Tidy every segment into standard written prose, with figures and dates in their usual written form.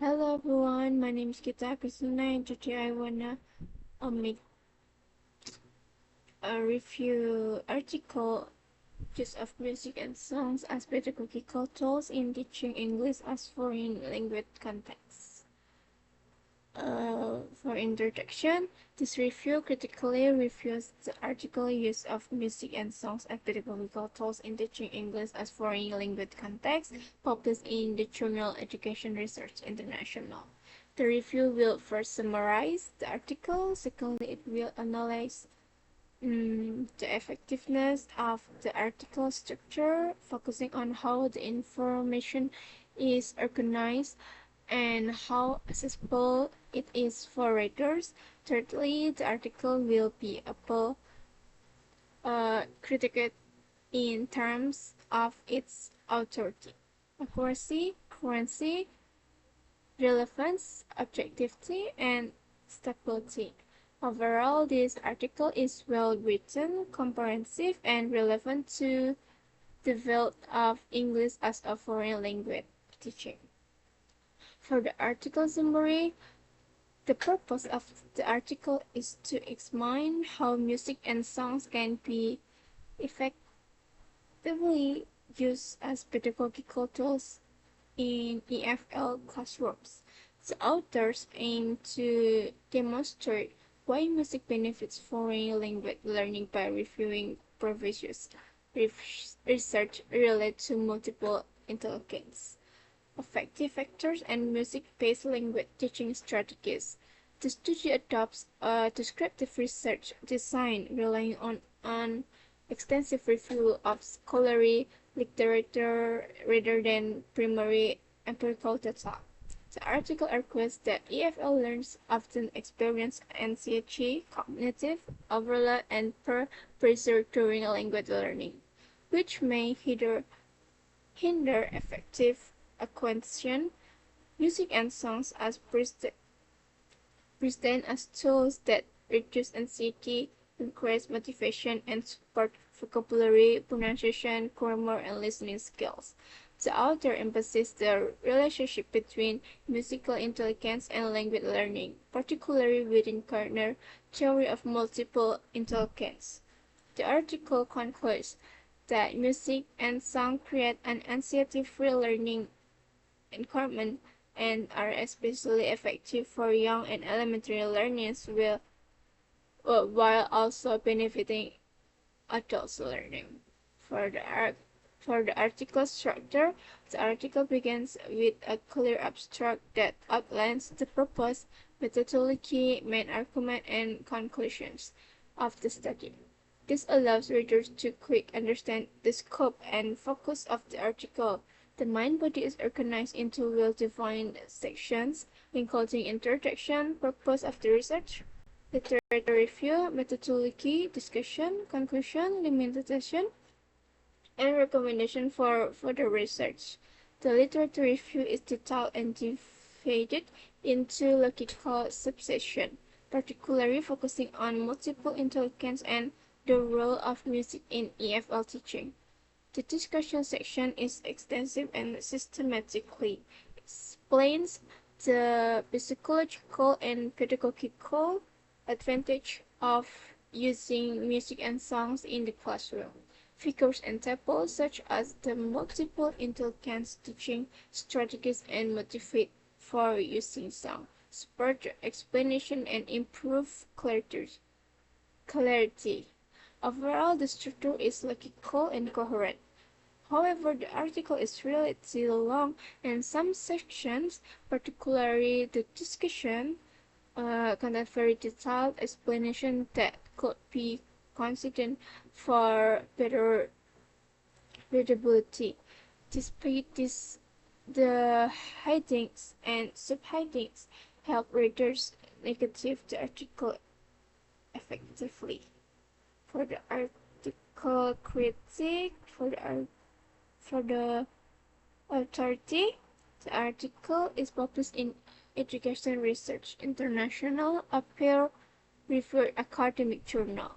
Hello everyone, my name is Kita Kusuna and today I wanna make a review article use of music and songs as pedagogical tools in teaching English as foreign language context. For introduction, this review critically reviews the article use of music and songs as pedagogical tools in teaching English as foreign language context, published in the journal Education Research International. The review will first summarize the article, secondly it will analyze the effectiveness of the article structure, focusing on how the information is organized and how accessible it is for readers. Thirdly, the article will be critiqued in terms of its authority, accuracy, currency, relevance, objectivity, and stability. Overall, this article is well written, comprehensive, and relevant to the field of English as a foreign language teaching. For the article summary, the purpose of the article is to examine how music and songs can be effectively used as pedagogical tools in EFL classrooms. The authors aim to demonstrate why music benefits foreign language learning by reviewing previous research related to multiple intelligence, affective factors, and music-based language teaching strategies. The study adopts a descriptive research design relying on an extensive review of scholarly literature rather than primary empirical data. The article argues that EFL learners often experience anxiety, cognitive overload, and peer pressure during language learning, which may hinder effective acquisition. Music and songs as present as tools that reduce anxiety, increase motivation, and support vocabulary, pronunciation, grammar, and listening skills. The author emphasizes the relationship between musical intelligence and language learning, particularly within Gardner's theory of multiple intelligence. The article concludes that music and song create an anxiety-free learning environment and are especially effective for young and elementary learners while also benefiting adults learning. For the article structure, the article begins with a clear abstract that outlines the purpose, methodology, main argument, and conclusions of the study. This allows readers to quickly understand the scope and focus of the article. The main body is organized into well-defined sections, including introduction, purpose of the research, literature review, methodology, discussion, conclusion, limitation, and recommendation for further research. The literature review is detailed and divided into logical subsections, particularly focusing on multiple intelligence and the role of music in EFL teaching. The discussion section is extensive and systematically explains the psychological and pedagogical advantage of using music and songs in the classroom. Figures and tables such as the multiple intelligence teaching strategies and motivate for using sound, support the explanation and improve clarity. Overall, the structure is logical and coherent. However, the article is relatively long and some sections, particularly the discussion, contain very detailed explanation that could be considered for better readability. Despite this, the headings and subheadings help readers navigate the article effectively. For the article critique, for the authority, the article is published in Education Research International, a peer-reviewed academic journal,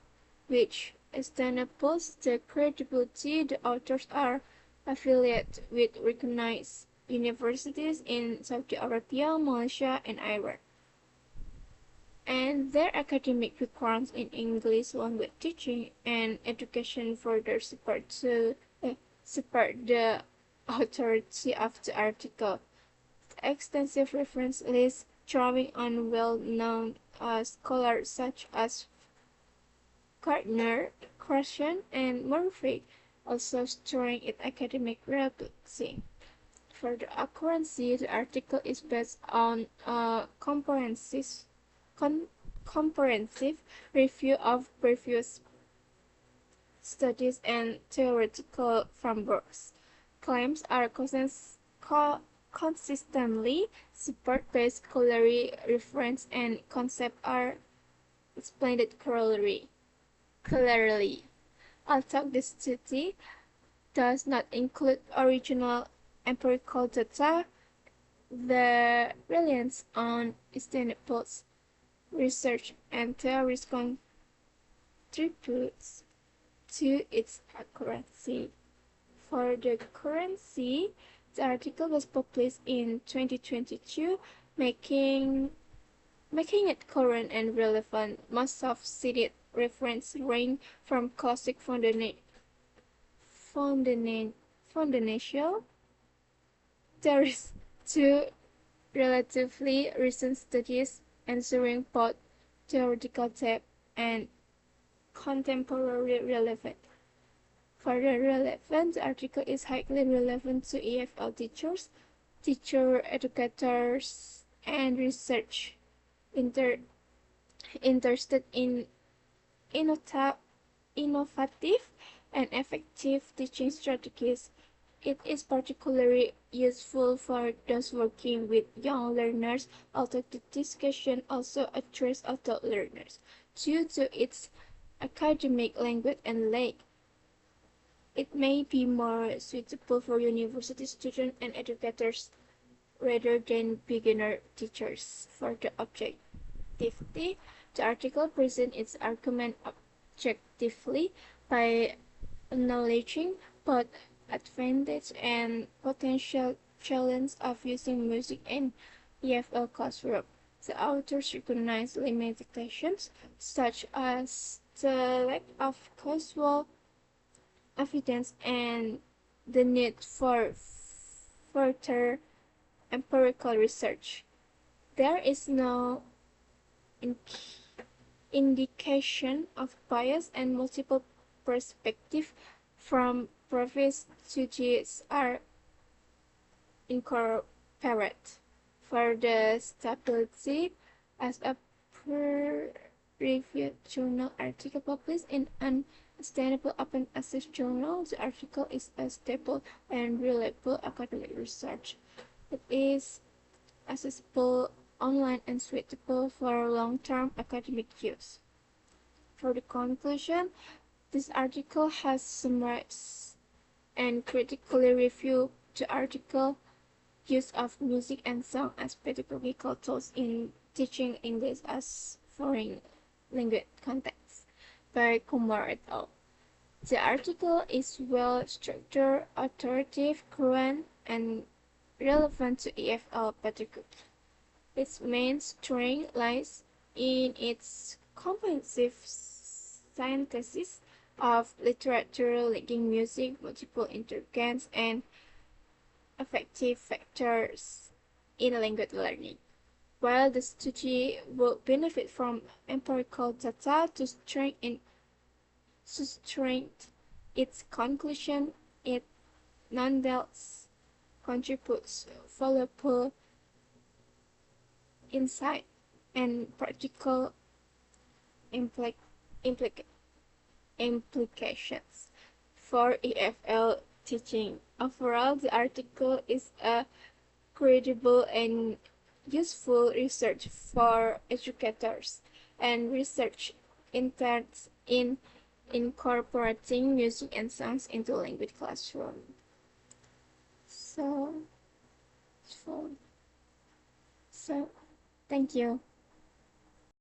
which establishes the credibility the authors are affiliated with recognized universities in Saudi Arabia, Malaysia, and Iran. And their academic requirements in English language teaching and education further support the authority of the article. The extensive reference list drawing on well-known scholars such as Gardner, Krashen, and Murphy, also storing its academic relevancy. For the accuracy, the article is based on a comprehensive review of previous studies and theoretical frameworks. Claims are consistently support based scholarly reference and concepts are explained clearly. Although this study does not include original empirical data, the reliance on extended research and theories contributes to its accuracy. For the currency, the article was published in 2022, making it current and relevant. Most of cited reference range from classic foundational theories to relatively recent studies answering both theoretical depth and contemporary relevance. Further relevant, the article is highly relevant to EFL teachers, educators, and research interested in innovative and effective teaching strategies. It is particularly useful for those working with young learners, although the discussion also addresses adult learners. Due to its academic language and length, it may be more suitable for university students and educators rather than beginner teachers. For the objectivity, the article presents its argument objectively by acknowledging both advantage and potential challenge of using music in EFL classroom. The authors recognize limitations such as the lack of causal evidence and the need for further empirical research. There is no indication of bias and multiple perspectives from previous studies are incorporated. For the stability, as a peer-reviewed journal article published in an sustainable open access journal, the article is a stable and reliable academic research. It is accessible online and suitable for long-term academic use. For the conclusion, this article has summarized and critically reviewed the article use of music and song as pedagogical tools in teaching English as foreign language context by Kumar et al. The article is well structured, authoritative, current, and relevant to EFL pedagogy. Its main strength lies in its comprehensive synthesis of literature, linking music, multiple interactions, and affective factors in language learning. While the study will benefit from empirical data to strengthen its conclusion, it nonetheless contributes valuable insight and practical implications for EFL teaching. Overall, the article is a credible and useful research for educators and research interns in incorporating music and songs into language classroom. So, thank you.